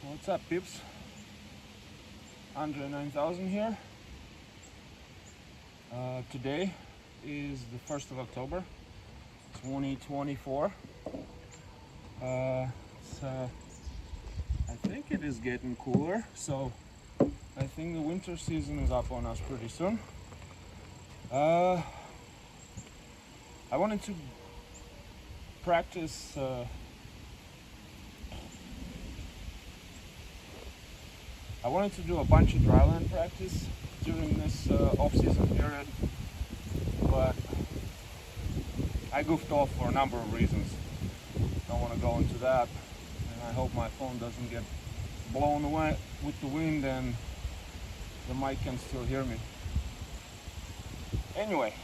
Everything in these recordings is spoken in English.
What's up, peeps? Andre 9000 here. Today is the 1st of October 2024. I think it is getting cooler, so I think the winter season is up on us pretty soon. I wanted to practice I wanted to do a bunch of dryland practice during this off-season period, but I goofed off for a number of reasons. Don't want to go into that, and I hope my phone doesn't get blown away with the wind and the mic can still hear me. Anyway,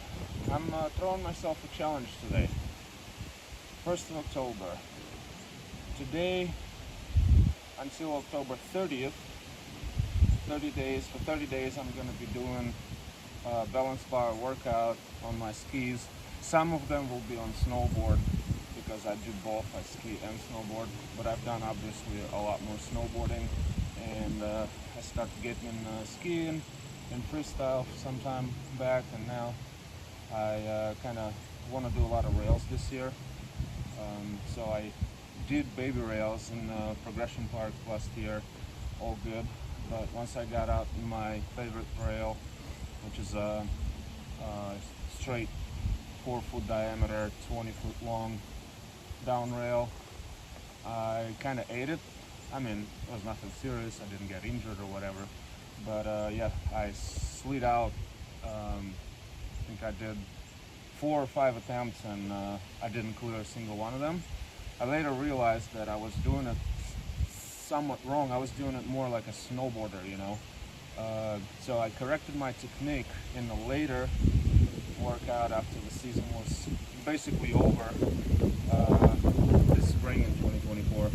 I'm throwing myself a challenge today. 1st of October. Today until October 30th, 30 days. For 30 days I'm going to be doing a balance bar workout on my skis. Some of them will be on snowboard because I do both, I ski and snowboard, but I've done obviously a lot more snowboarding, and I started getting skiing and freestyle some time back, and now I kind of want to do a lot of rails this year. So I did baby rails in Progression Park last year, all good. But once I got out in my favorite rail, which is a straight 4-foot diameter, 20-foot long down rail, I kind of ate it. I mean, it was nothing serious, I didn't get injured or whatever, but yeah, I slid out. I think I did 4 or 5 attempts, and I didn't clear a single one of them. I later realized that I was doing it somewhat wrong. I was doing it more like a snowboarder, you know. So I corrected my technique in the later workout after the season was basically over this spring in 2024.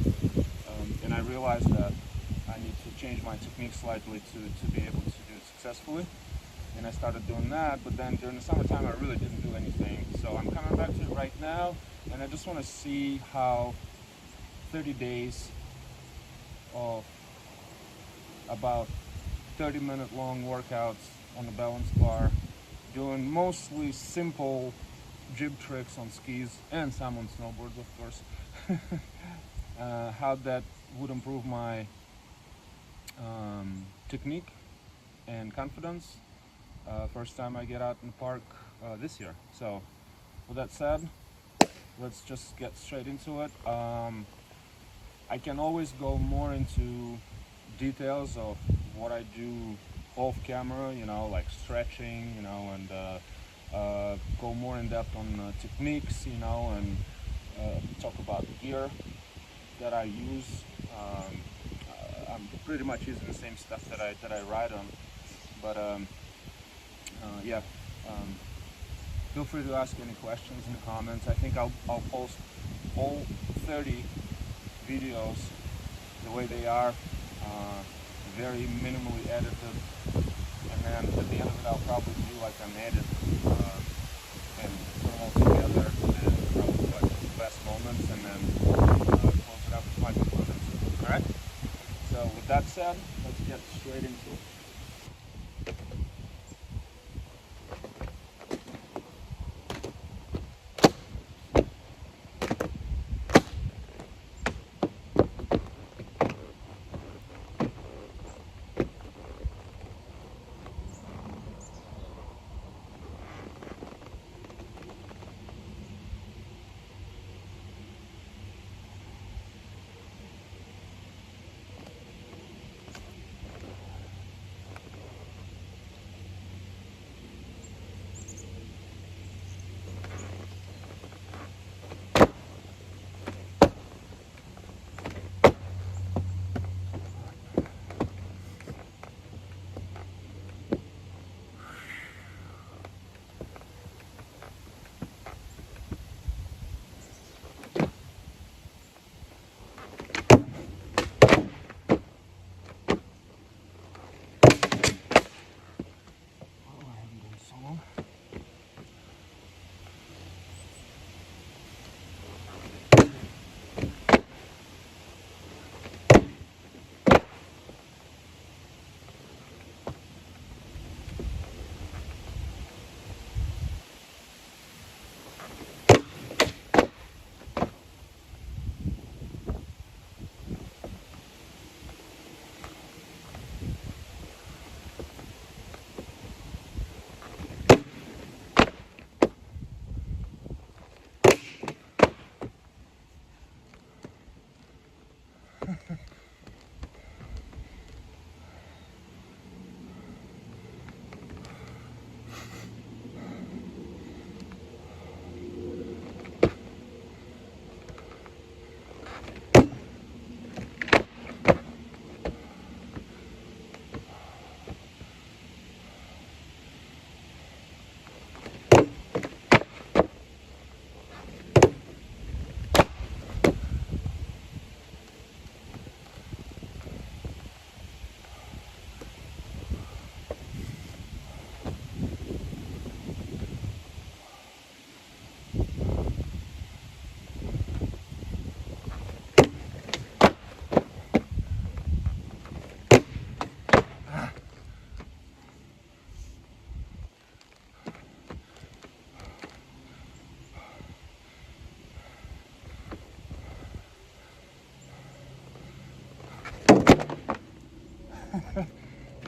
And I realized that I need to change my technique slightly to be able to do it successfully. And I started doing that, but then during the summertime I really didn't do anything. So I'm coming back to it right now, and I just want to see how 30 days of about 30-minute long workouts on the balance bar, doing mostly simple jib tricks on skis and some on snowboards, of course, how that would improve my technique and confidence. First time I get out in the park this year. So with that said, let's just get straight into it. I can always go more into details of what I do off camera, you know, like stretching, you know, and go more in depth on techniques, you know, and talk about gear that I use. I'm pretty much using the same stuff that I ride on, but yeah, feel free to ask any questions in the comments. I think I'll post all 30 videos the way they are, very minimally edited, and then at the end of it I'll probably do like an edit and put them all together and probably like the best moments, and then close it up with my conclusions. Alright? So with that said, let's get straight into it.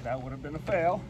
That would have been a fail.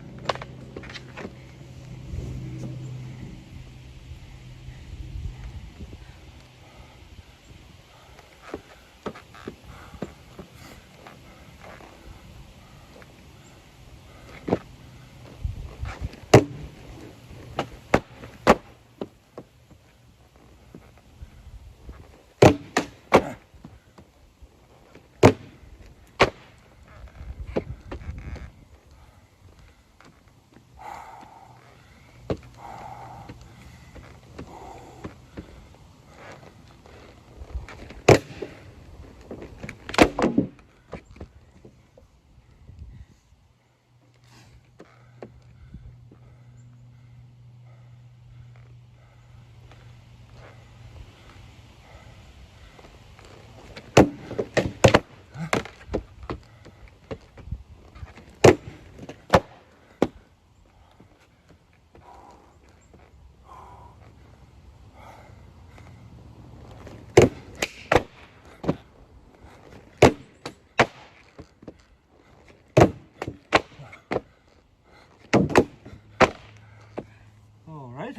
All right,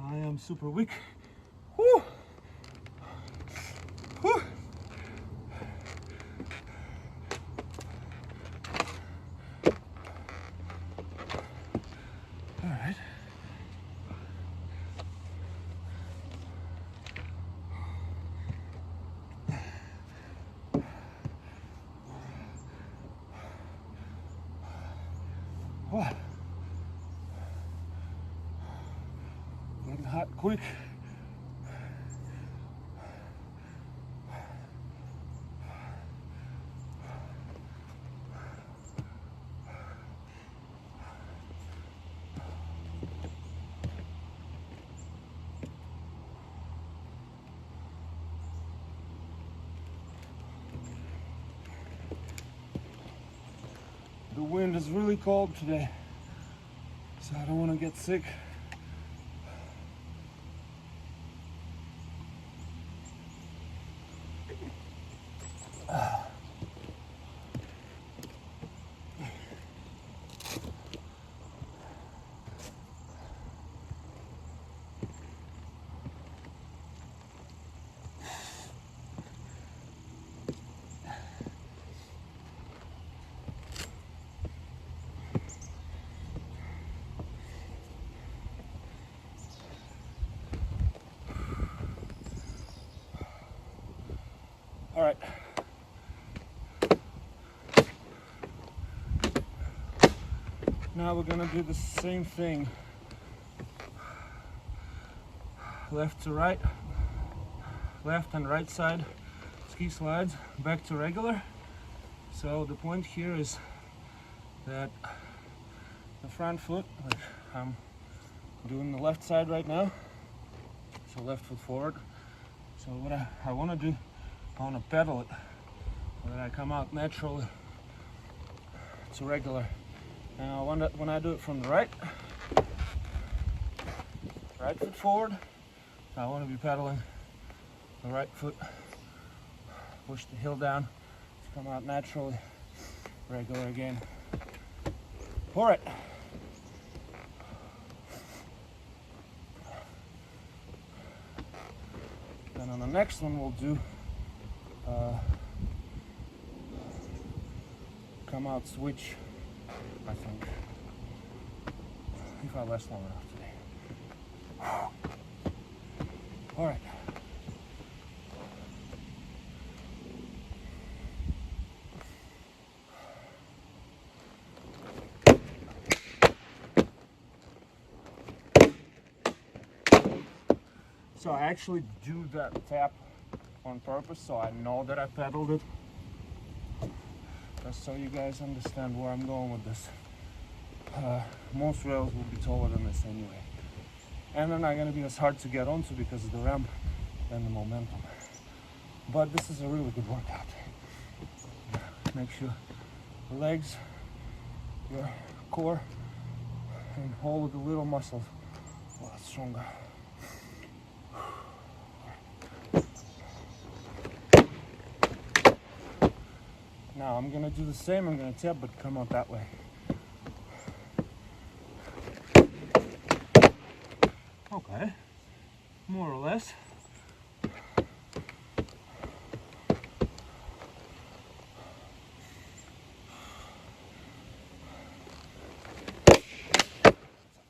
I am super weak. Whew. Whew. All right. What? Getting hot quick. The wind is really cold today, so I don't want to get sick. All right. Now we're gonna do the same thing. Left to right, left and right side ski slides, back to regular. So the point here is that the front foot, like I'm doing the left side right now, so left foot forward. So what I want to do, I want to pedal it so that I come out naturally to regular. Now when I do it from the right foot forward, I want to be pedaling the right foot, push the heel down to come out naturally regular again. Pour it. Then on the next one we'll do come out switch, I think, if I last long enough today. All right. So I actually do that tap on purpose, so I know that I pedaled it. Just so you guys understand where I'm going with this. Most rails will be taller than this anyway. And they're not going to be as hard to get onto because of the ramp and the momentum. But this is a really good workout. Make sure the legs, your core, and all of the little muscles a lot stronger. Now I'm gonna do the same. I'm gonna tap, but come out that way. Okay, more or less.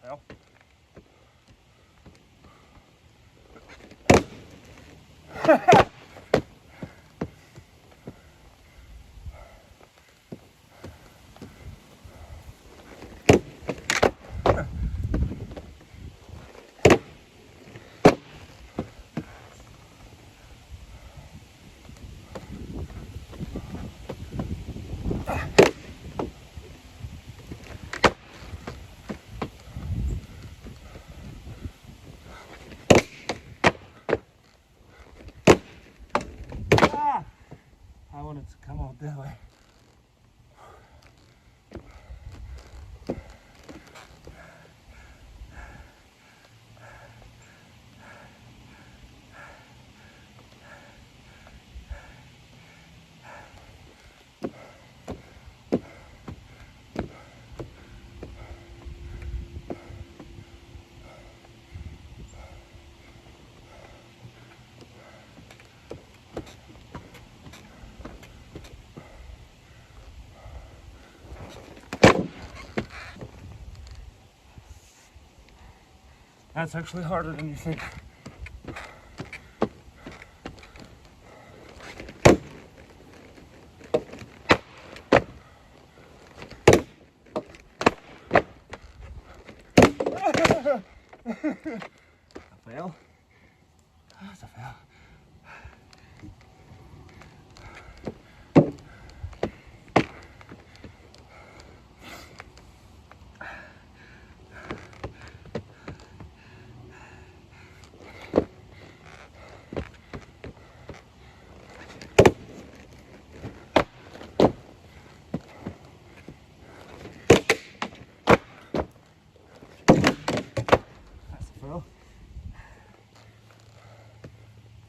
Well. I wanted to come out that way. That's actually harder than you think. A fail. That's a fail.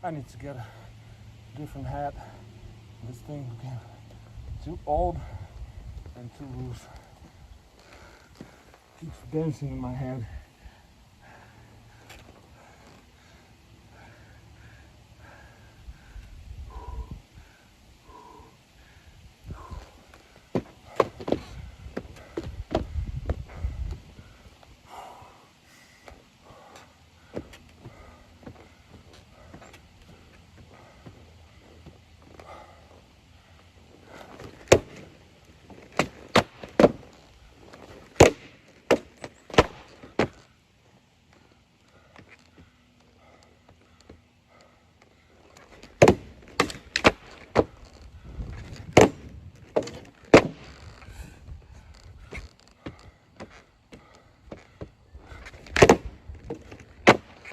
I need to get a different hat. This thing became too old and too loose. Keeps dancing in my head.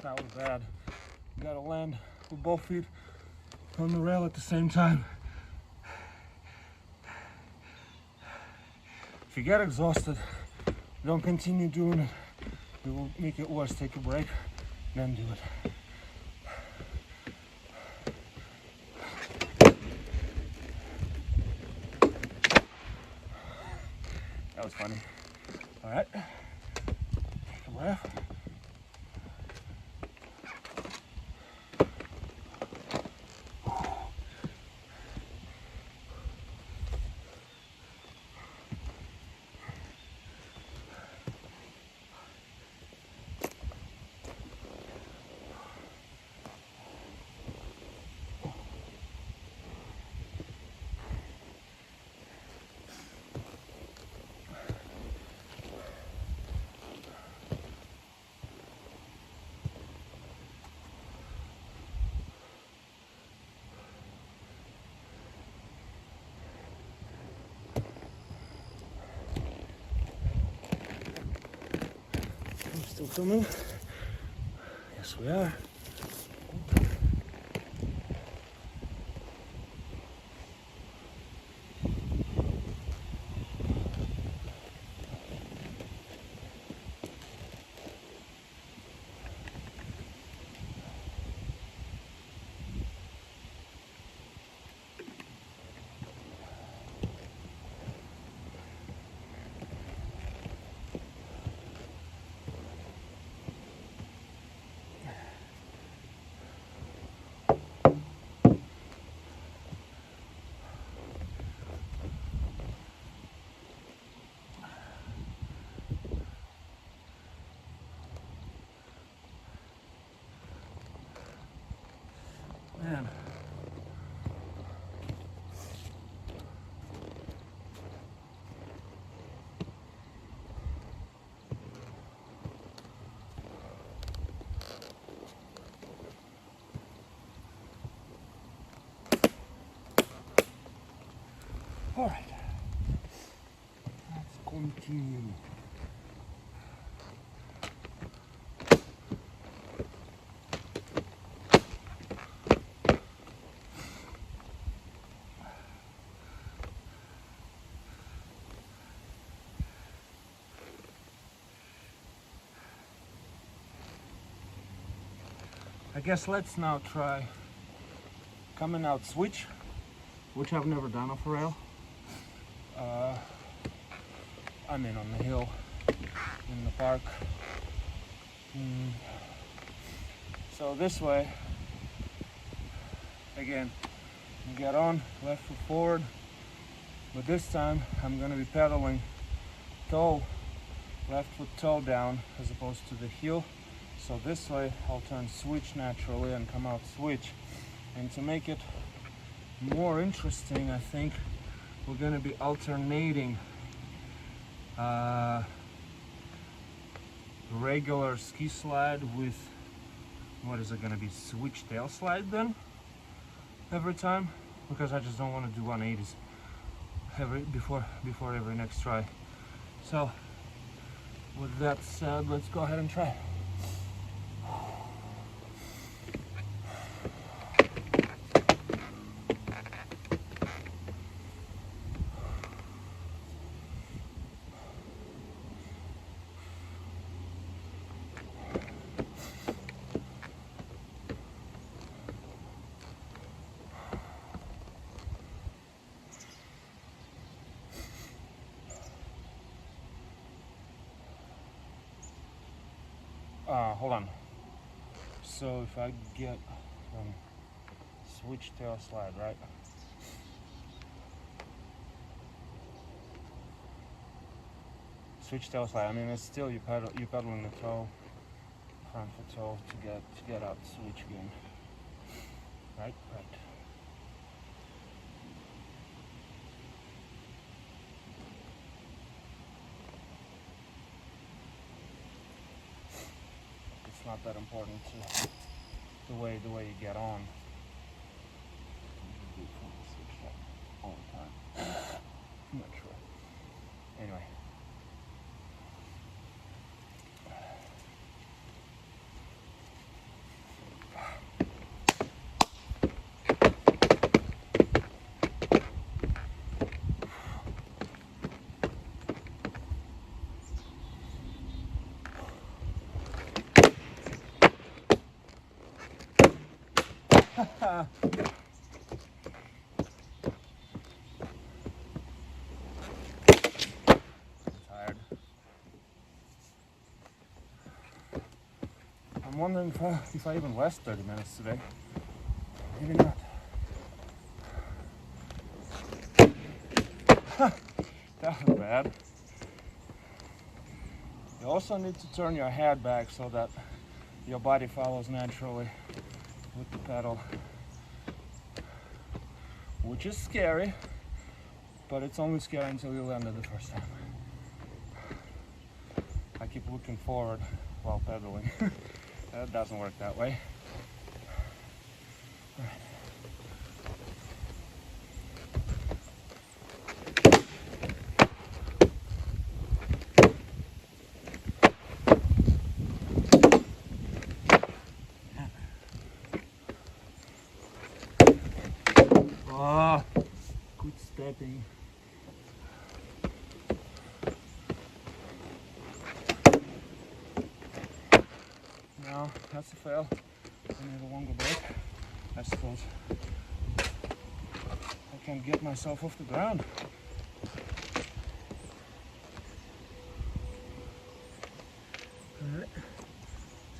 That was bad. You gotta land with both feet on the rail at the same time. If you get exhausted, don't continue doing it. It will make it worse. Take a break, then do it. That was funny. All right, take a breath. filming? Yes, we are. Man. All right, let's continue. I guess let's now try coming out switch, which I've never done off a rail. I'm in on the hill in the park. So this way, again, you get on, left foot forward, but this time I'm going to be pedaling toe, left foot toe down as opposed to the heel. So this way I'll turn switch naturally and come out switch. And to make it more interesting, I think we're going to be alternating regular ski slide with, what is it going to be, switch tail slide then every time, because I just don't want to do 180s before every next try. So with that said, let's go ahead and try. Hold on. So if I get switch tail slide, right? Switch tail slide. I mean, it's still you pedaling the toe, front foot toe to get out switch again. Right. Not that important to the way you get on. All the time. I'm not sure. Anyway. Tired. I'm wondering if I even last 30 minutes today. Maybe not. That was bad. You also need to turn your head back so that your body follows naturally with the pedal, which is scary, but it's only scary until you land it the first time. I keep looking forward while pedaling. That doesn't work that way. All right. stepping. Now that's a fail. I need a longer break, I suppose. I can get myself off the ground. Alright,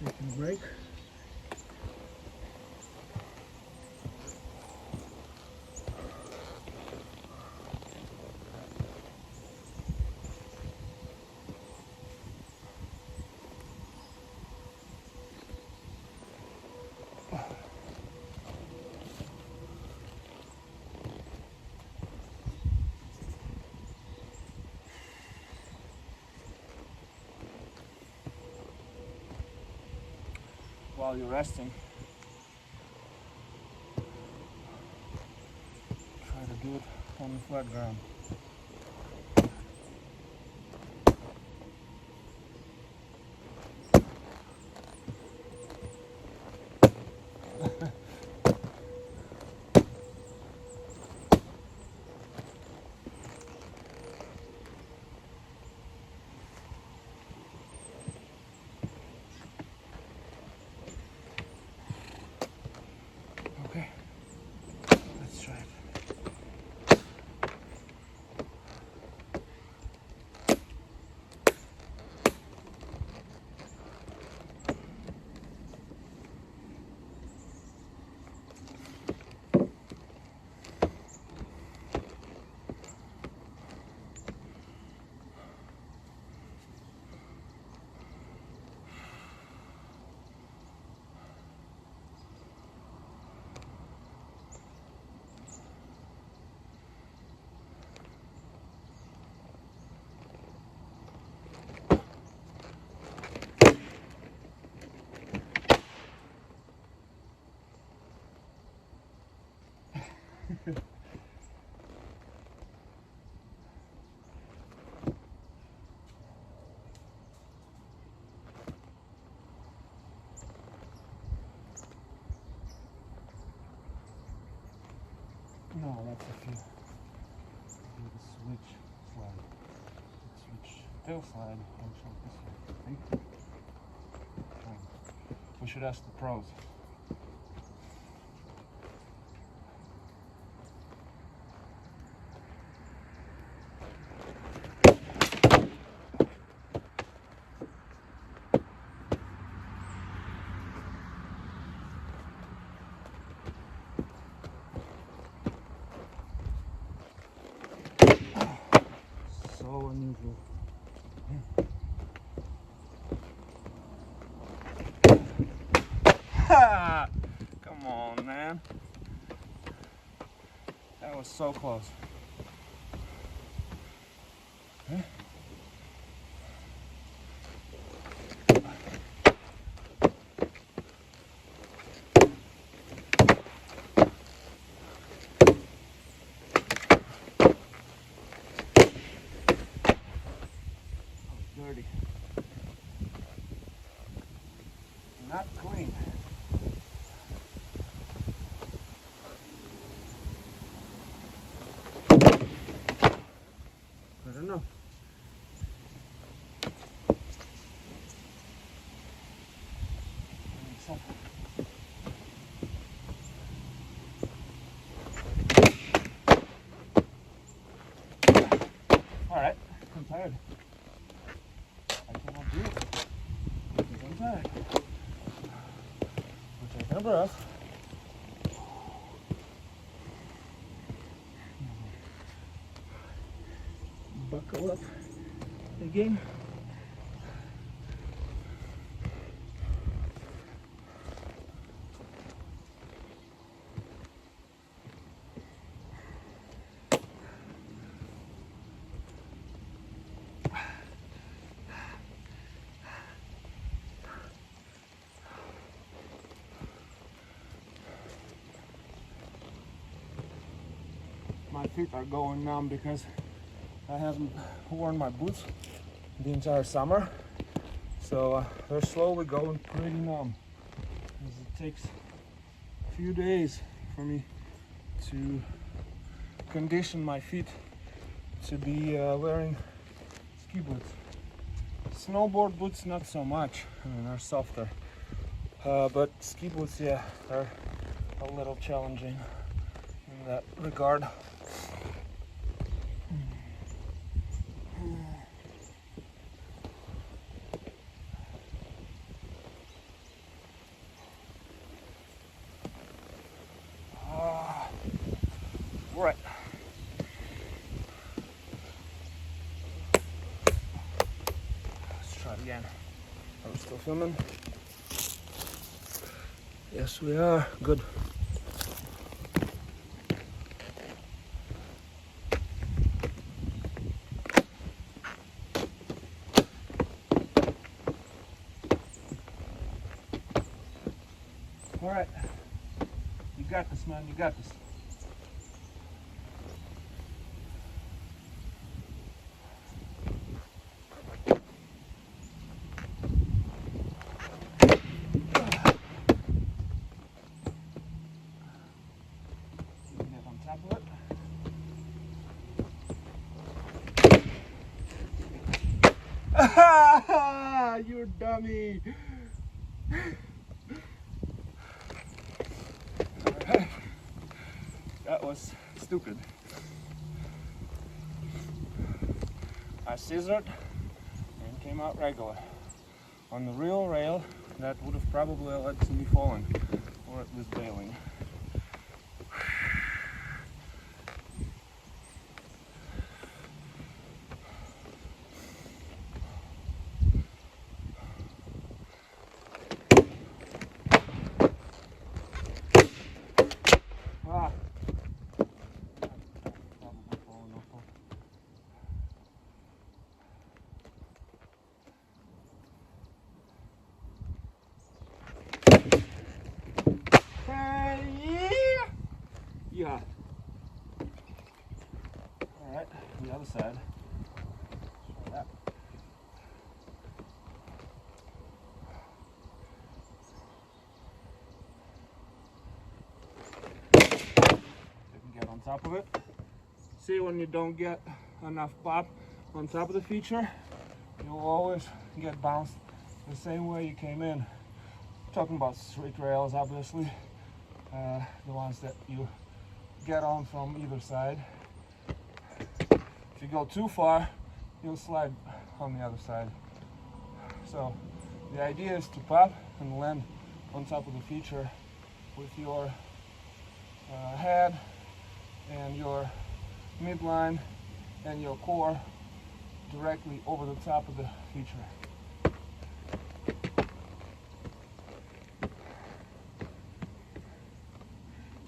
taking a break. While you're resting, try to do it on the flat ground. Okay, let's try it. No, that's a few. Do the switch slide. Switch tail slide and show this way. Okay. We should ask the pros. So unusual. Ha! Come on, man. That was so close. Huh? Dirty. Not clean. I don't know. All right, I'm tired. I cannot do it because I'm tired. We're taking a breath. Buckle up again. My feet are going numb because I haven't worn my boots the entire summer, so they're slowly going pretty numb. Because it takes a few days for me to condition my feet to be wearing ski boots. Snowboard boots not so much, I mean they're softer, but ski boots, yeah, are a little challenging in that regard. Right. Let's try it again. Are we still filming? Yes, we are. Good. All right. You got this, man. You got this. You dummy! Alright. That was stupid. I scissored and came out regular. On the real rail, that would have probably led to me falling, or at least bailing. Yeah. All right, the other side. Try that. You can get on top of it. See, when you don't get enough pop on top of the feature, you'll always get bounced the same way you came in. I'm talking about straight rails, obviously, the ones that you get on from either side. If you go too far, you'll slide on the other side. So the idea is to pop and land on top of the feature with your head and your midline and your core directly over the top of the feature.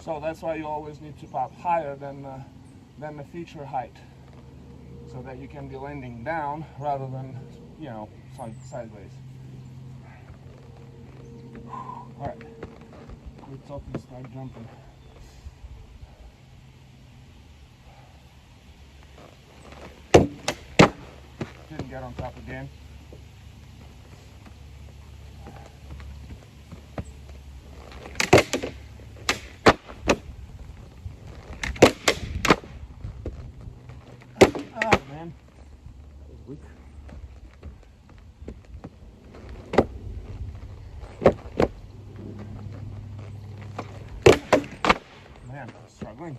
So that's why you always need to pop higher than the feature height, so that you can be landing down rather than, you know, sideways. All right, let's up and start jumping. Didn't get on top again. Man, that was weak. Man, I'm struggling.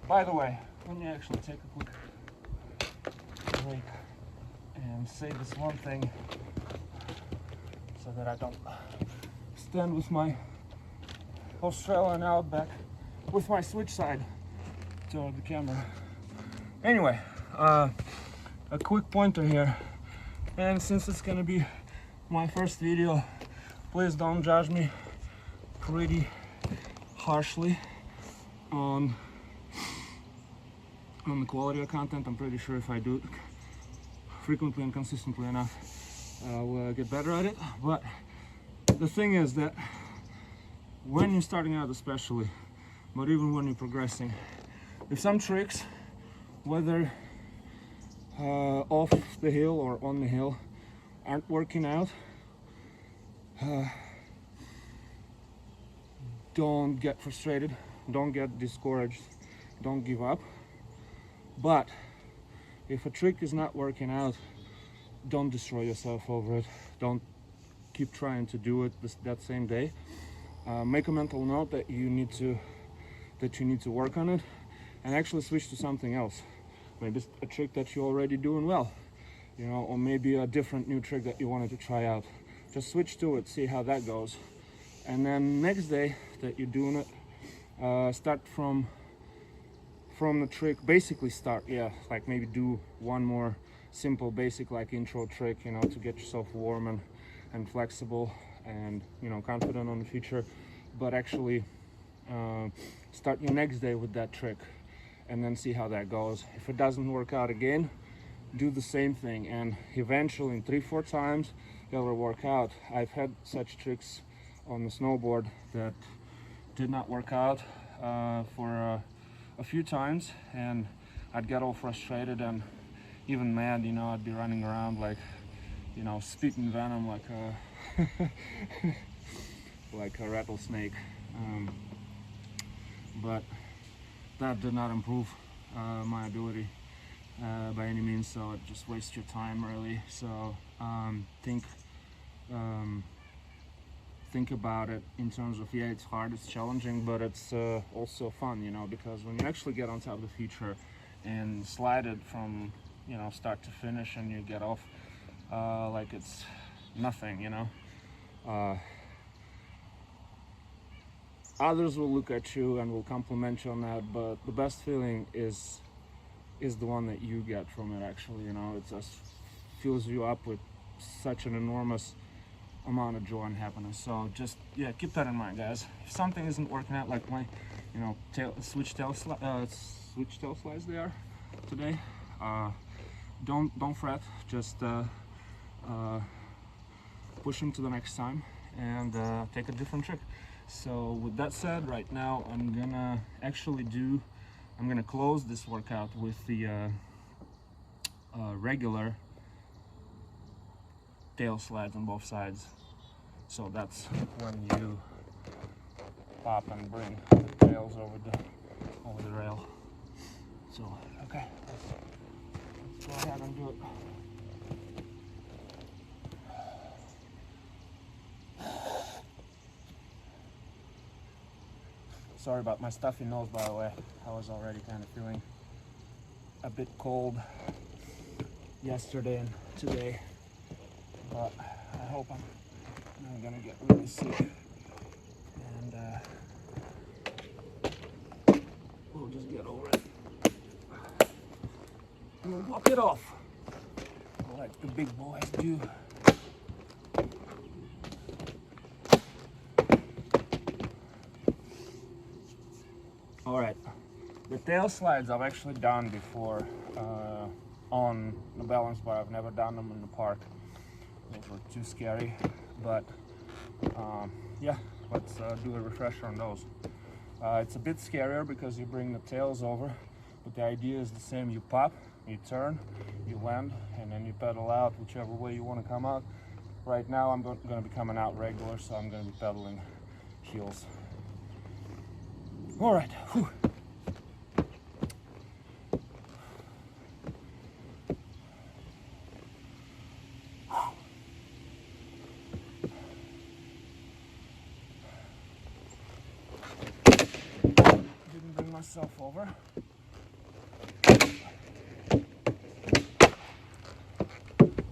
By the way, let me actually take a quick break and say this one thing so that I don't stand with my Australian Outback with my switch side toward the camera. Anyway, a quick pointer here, and since it's gonna be my first video, please don't judge me pretty harshly on the quality of content. I'm pretty sure if I do it frequently and consistently enough, I'll get better at it. But the thing is that when you're starting out, especially, but even when you're progressing. If some tricks, whether off the hill or on the hill, aren't working out, don't get frustrated, don't get discouraged, don't give up. But if a trick is not working out, don't destroy yourself over it. Don't keep trying to do it that same day. Make a mental note that you need to work on it, and actually switch to something else. Maybe a trick that you're already doing well, you know, or maybe a different new trick that you wanted to try out. Just switch to it, see how that goes, and then next day that you're doing it, start from the trick. Basically start, like maybe do one more simple basic like intro trick, you know, to get yourself warm and flexible and, you know, confident on the future. But actually start your next day with that trick and then see how that goes. If it doesn't work out again, do the same thing, and eventually in 3-4 times it'll work out. I've had such tricks on the snowboard that did not work out for a few times, and I'd get all frustrated and even mad, you know. I'd be running around like, you know, spitting venom like a like a rattlesnake, but that did not improve my ability by any means, so it just wastes your time really. So think about it in terms of, yeah, it's hard, it's challenging, but it's also fun, you know, because when you actually get on top of the feature and slide it from, you know, start to finish, and you get off like it's nothing, you know. Others will look at you and will compliment you on that, but the best feeling is the one that you get from it, actually, you know. It just fills you up with such an enormous amount of joy and happiness. So just, yeah, keep that in mind, guys. If something isn't working out, like my, you know, switch tail slides they are today, don't fret, just push them to the next time and take a different trick. So with that said, right now I'm gonna close this workout with the regular tail slides on both sides. So that's when you pop and bring the tails over the rail. So okay, let's go ahead and do it. Sorry about my stuffy nose, by the way. I was already kind of feeling a bit cold yesterday and today, but I hope I'm not gonna get really sick, and we'll just get over it. We'll walk it off like the big boys do. Alright, the tail slides I've actually done before on the balance bar. I've never done them in the park. Those were too scary, but yeah, let's do a refresher on those. It's a bit scarier because you bring the tails over, but the idea is the same. You pop, you turn, you land, and then you pedal out whichever way you want to come out. Right now I'm going to be coming out regular, so I'm going to be pedaling heels. All right. Whew. Didn't bring myself over.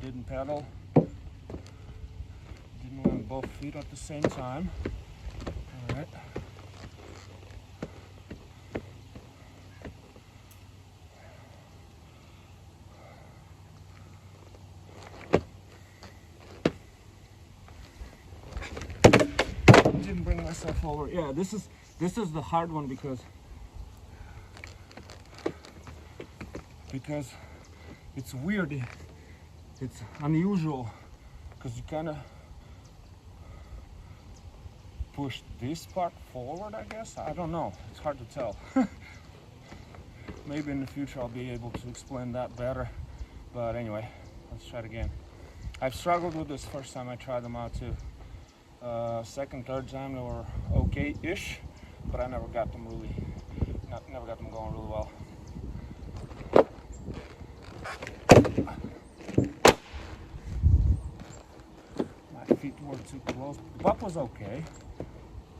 Didn't pedal. Didn't land both feet at the same time. All right. Didn't bring myself over. Yeah, this is the hard one because it's weird. It's unusual because you kind of push this part forward, I guess. I don't know. It's hard to tell. Maybe in the future I'll be able to explain that better. But anyway, let's try it again. I've struggled with this first time I tried them out too. Second, third time they were okay-ish, but I never got them really, never got them going really well. My feet were too close. The butt was okay,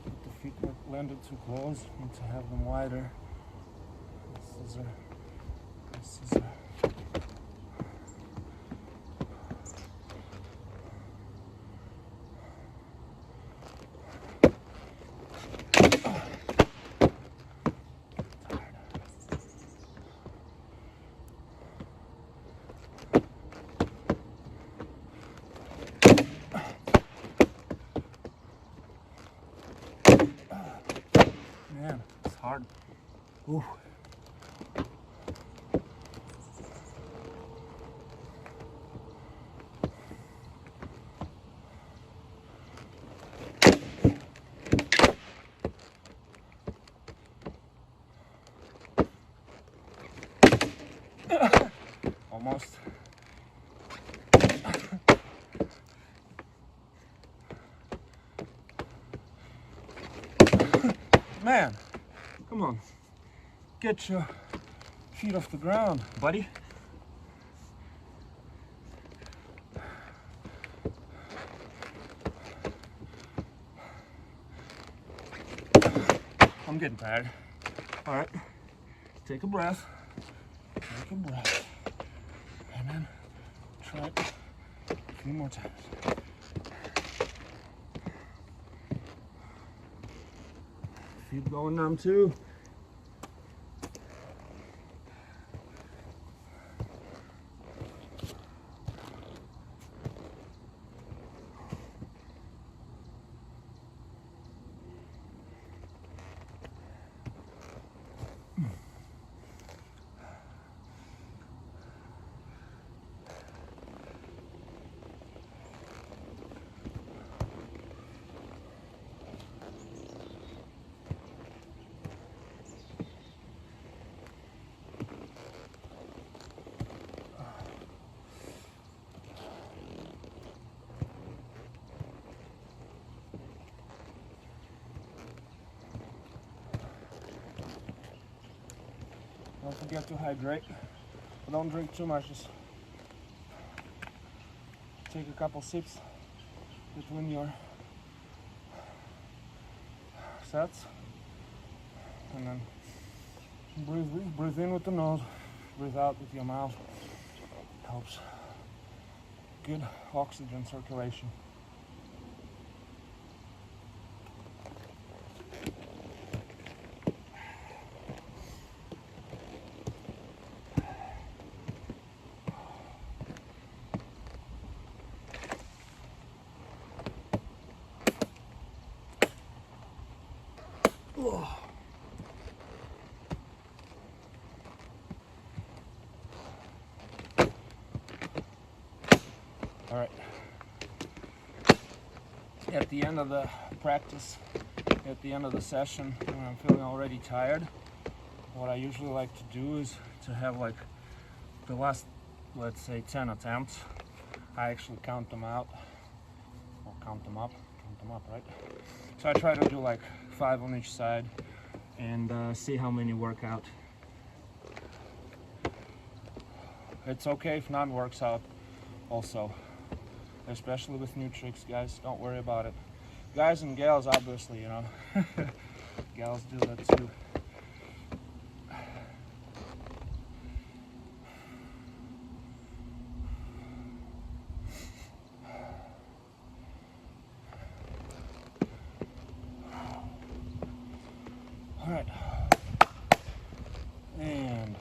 but the feet were landed too close. Need to have them wider. Scissor. Man, it's hard. Ooh. Almost. Man, come on. Get your feet off the ground, buddy. I'm getting tired. All right, take a breath. Take a breath. And then try it a few more times. Feet going numb too. Don't forget to hydrate, but don't drink too much. Just take a couple sips between your sets, and then breathe in with the nose, breathe out with your mouth. Helps. Good oxygen circulation. Oh. All right. At the end of the practice, at the end of the session, when I'm feeling already tired, what I usually like to do is to have like the last, let's say 10 attempts, I actually count them out, or count them up, right? So I try to do like 5 on each side and see how many work out. It's okay if none works out also, especially with new tricks, guys. Don't worry about it. Guys and gals, obviously, you know. Gals do that too. All right, and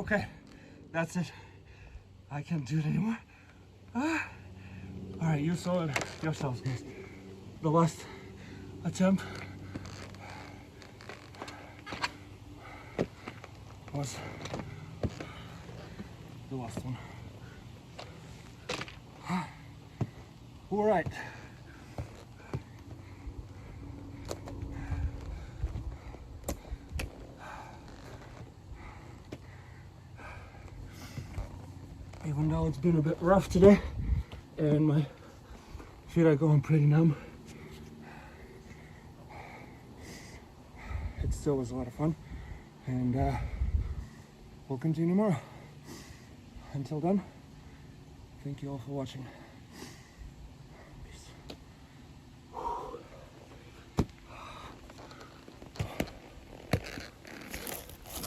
Okay, that's it. I can't do it anymore. All right, you saw it yourselves, guys. The last attempt was the last one. All right. Even though it's been a bit rough today and my feet are going pretty numb, it still was a lot of fun, and we'll continue tomorrow. Until then, thank you all for watching.